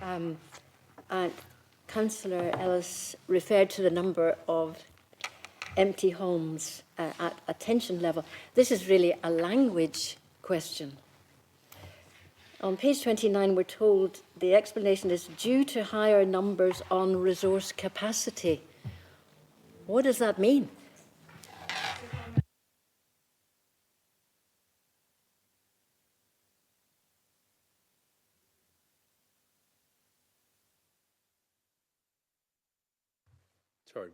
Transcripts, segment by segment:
And Councillor Ellis referred to the number of empty homes at attention level. This is really a language question. On page 29, we're told the explanation is due to higher numbers on resource capacity. What does that mean? Sorry,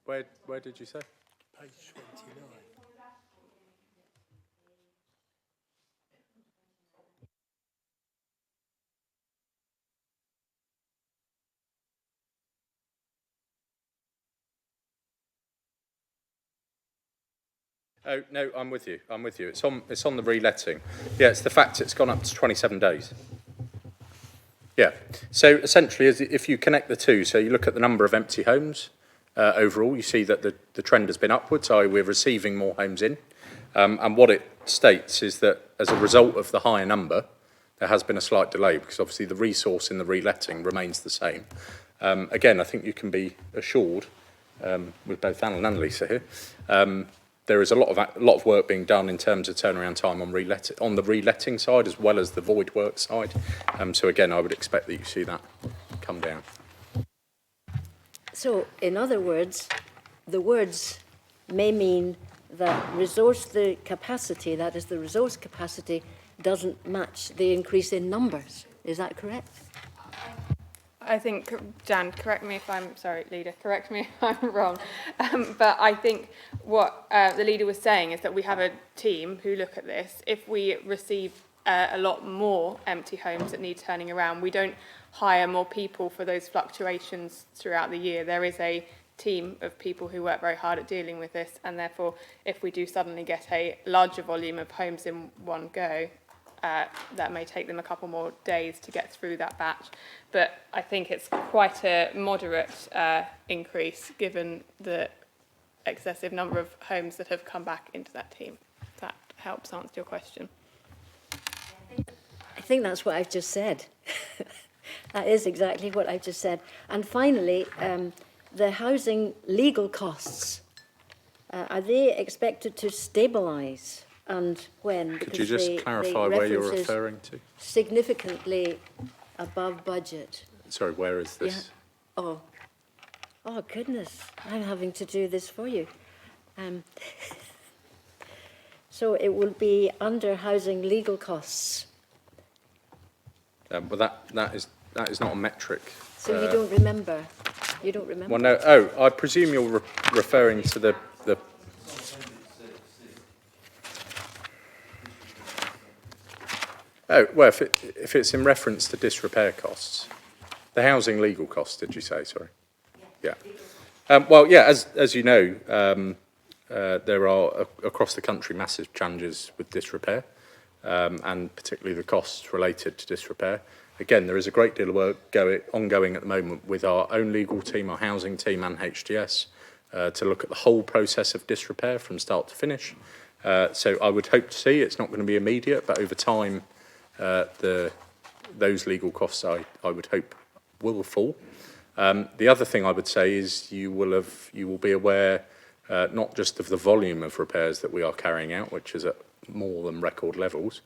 where did you say? Page 29. Oh no, I'm with you. It's on the reletting. Yeah, it's the fact it's gone up to 27 days. Yeah. So essentially, if you connect the two, so you look at the number of empty homes overall, you see that the trend has been upwards. So we're receiving more homes in, and what it states is that as a result of the higher number, there has been a slight delay because obviously the resource in the reletting remains the same. Again, I think you can be assured with both Alan and Lisa here. There is a lot of work being done in terms of turnaround time on the reletting side as well as the void work side. So again, I would expect that you see that come down. So, in other words, the words may mean that the capacity, that is the resource capacity, doesn't match the increase in numbers. Is that correct? I think, Jan, correct me if I'm, sorry, Leader, correct me if I'm wrong, but I think what the Leader was saying is that we have a team who look at this. If we receive a lot more empty homes that need turning around, we don't hire more people for those fluctuations throughout the year. There is a team of people who work very hard at dealing with this, and therefore, if we do suddenly get a larger volume of homes in one go, that may take them a couple more days to get through that batch. But I think it's quite a moderate increase given the excessive number of homes that have come back into that team. If that helps answer your question. I think that's what I've just said. That is exactly what I've just said. And finally, the housing legal costs, are they expected to stabilise? And when? Could you just clarify where you're referring to? Significantly above budget. Sorry, where is this? Yeah. Oh, goodness. I'm having to do this for you. So it will be under housing legal costs. But that is not a metric. So you don't remember? You don't remember? Well, no. Oh, I presume you're referring to the. Oh, well, if it's in reference to disrepair costs, the housing legal costs, did you say? Sorry. Yeah. Well, yeah. As you know, there are across the country massive challenges with disrepair, and particularly the costs related to disrepair. Again, there is a great deal of work ongoing at the moment with our own legal team, our housing team, and HDS to look at the whole process of disrepair from start to finish. So I would hope to see it's not going to be immediate, but over time. Those legal costs, I would hope, will fall. The other thing I would say is you will be aware not just of the volume of repairs that we are carrying out, which is at more than record levels,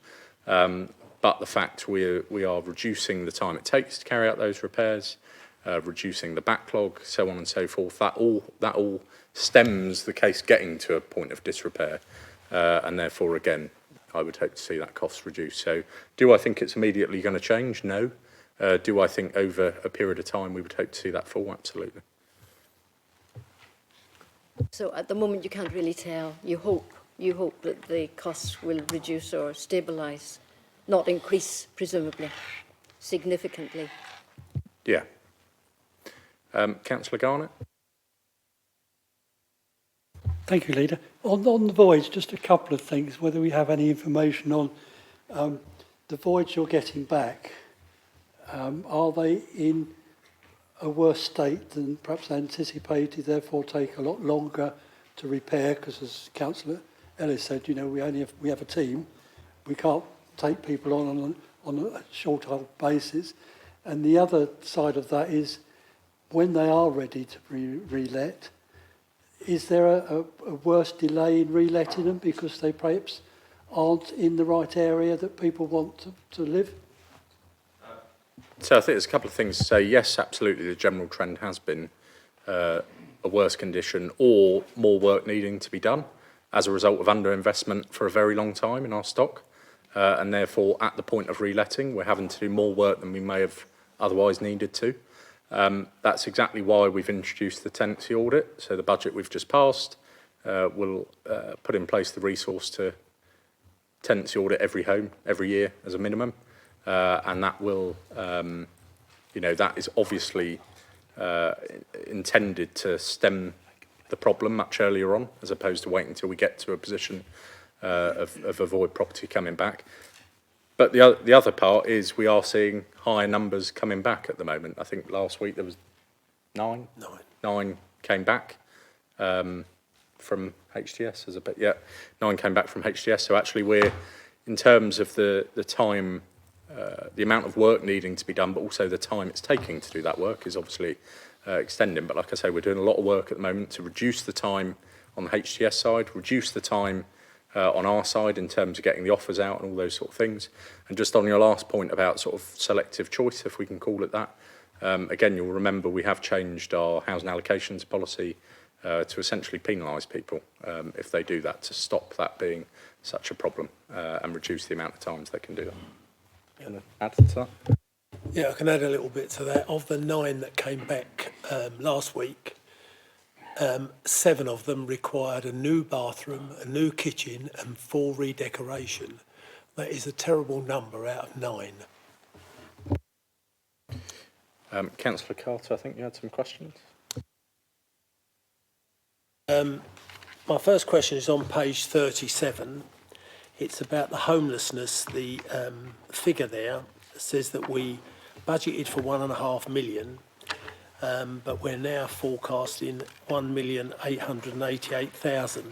but the fact we are reducing the time it takes to carry out those repairs, reducing the backlog, so on and so forth. That all stems the case getting to a point of disrepair, and therefore, again, I would hope to see that cost reduced. So do I think it's immediately going to change? No. Do I think over a period of time we would hope to see that fall? Absolutely. So at the moment you can't really tell. You hope that the costs will reduce or stabilise, not increase, presumably, significantly. Yeah. Councillor Garnett? Thank you, Leader. On the voids, just a couple of things, whether we have any information on the voids you're getting back. Are they in a worse state than perhaps anticipated, therefore take a lot longer to repair? Because as Councillor Ellis said, you know, we have a team. We can't take people on a short basis. And the other side of that is, when they are ready to be relet, is there a worse delay in reletting them because they perhaps aren't in the right area that people want to live? So I think there's a couple of things to say. Yes, absolutely, the general trend has been a worse condition or more work needing to be done as a result of underinvestment for a very long time in our stock. And therefore, at the point of reletting, we're having to do more work than we may have otherwise needed to. That's exactly why we've introduced the tenancy audit. So the budget we've just passed will put in place the resource to tenancy audit every home every year as a minimum. And that will, that is obviously intended to stem the problem much earlier on, as opposed to waiting until we get to a position of a void property coming back. But the other part is we are seeing higher numbers coming back at the moment. I think last week there was nine came back from HTS as a bit. Yeah, 9 came back from HTS. So actually we're, in terms of the time, the amount of work needing to be done, but also the time it's taking to do that work is obviously extending. But like I say, we're doing a lot of work at the moment to reduce the time on the HTS side, reduce the time on our side in terms of getting the offers out and all those sort of things. And just on your last point about sort of selective choice, if we can call it that, again, you'll remember we have changed our housing allocations policy to essentially penalise people if they do that, to stop that being such a problem and reduce the amount of times they can do that. You want to add to that? Yeah, I can add a little bit to that. Of the 9 that came back last week, 7 of them required a new bathroom, a new kitchen and full redecoration. That is a terrible number out of 9. Councillor Carter, I think you had some questions. My first question is on page 37. It's about the homelessness. The figure there says that we budgeted for 1.5 million, but we're now forecasting 1,888,000,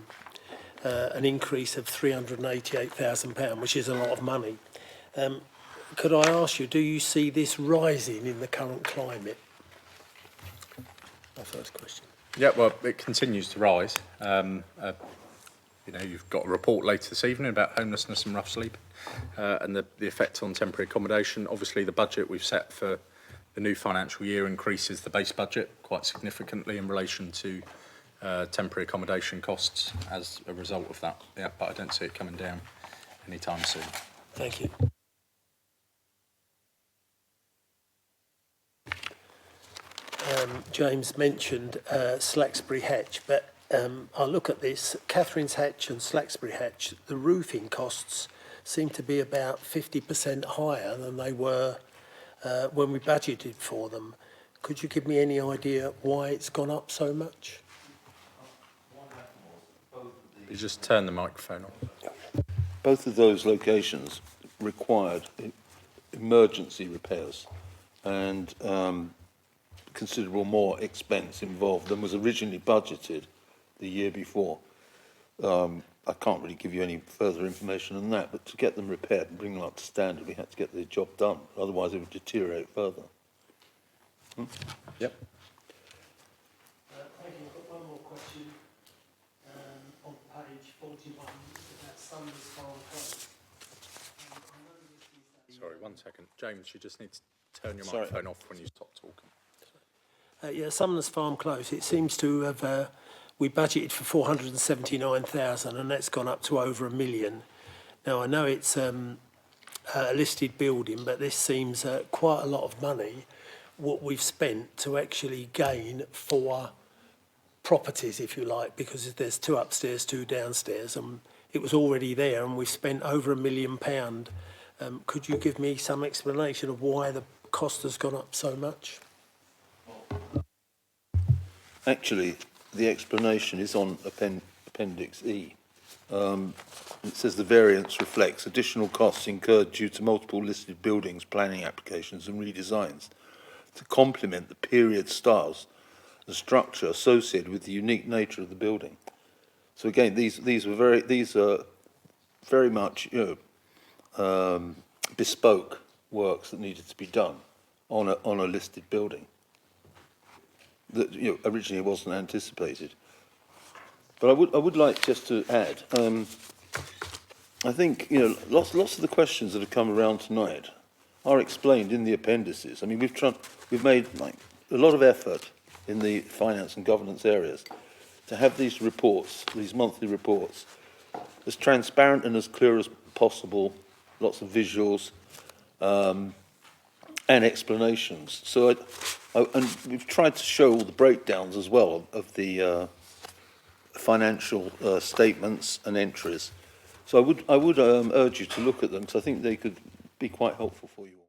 an increase of £388,000, which is a lot of money. Could I ask you, do you see this rising in the current climate? My first question. Yeah, well, it continues to rise. You've got a report later this evening about homelessness and rough sleep and the effect on temporary accommodation. Obviously, the budget we've set for the new financial year increases the base budget quite significantly in relation to temporary accommodation costs as a result of that. Yeah, but I don't see it coming down anytime soon. Thank you. James mentioned Slacksbury Hatch, but I look at this, Catherine's Hatch and Slacksbury Hatch, the roofing costs seem to be about 50% higher than they were when we budgeted for them. Could you give me any idea why it's gone up so much? You just turn the microphone on. Both of those locations required emergency repairs and considerable more expense involved than was originally budgeted the year before. I can't really give you any further information on that, but to get them repaired and bring them up to standard, we had to get the job done. Otherwise, it would deteriorate further. Yep. Thank you. I've got one more question on page 41 about Summers Farm Close. Sorry, 1 second. James, you just need to turn your microphone off when you stop talking. Summers Farm Close, it seems to have, we budgeted for 479,000 and that's gone up to over £1 million. Now, I know it's a listed building, but this seems quite a lot of money, what we've spent to actually gain 4 properties, if you like, because there's 2 upstairs, 2 downstairs, and it was already there and we've spent over £1 million. Could you give me some explanation of why the cost has gone up so much? Actually, the explanation is on Appendix E. It says the variance reflects additional costs incurred due to multiple listed buildings, planning applications and redesigns to complement the period styles and structure associated with the unique nature of the building. So again, these are very much bespoke works that needed to be done. on a listed building that, you know, originally wasn't anticipated. But I would like just to add, I think, you know, lots of the questions that have come around tonight are explained in the appendices. I mean, we've made like a lot of effort in the finance and governance areas to have these reports, these monthly reports, as transparent and as clear as possible, lots of visuals and explanations. So, and we've tried to show all the breakdowns as well of the financial statements and entries. So I would urge you to look at them, because I think they could be quite helpful for you.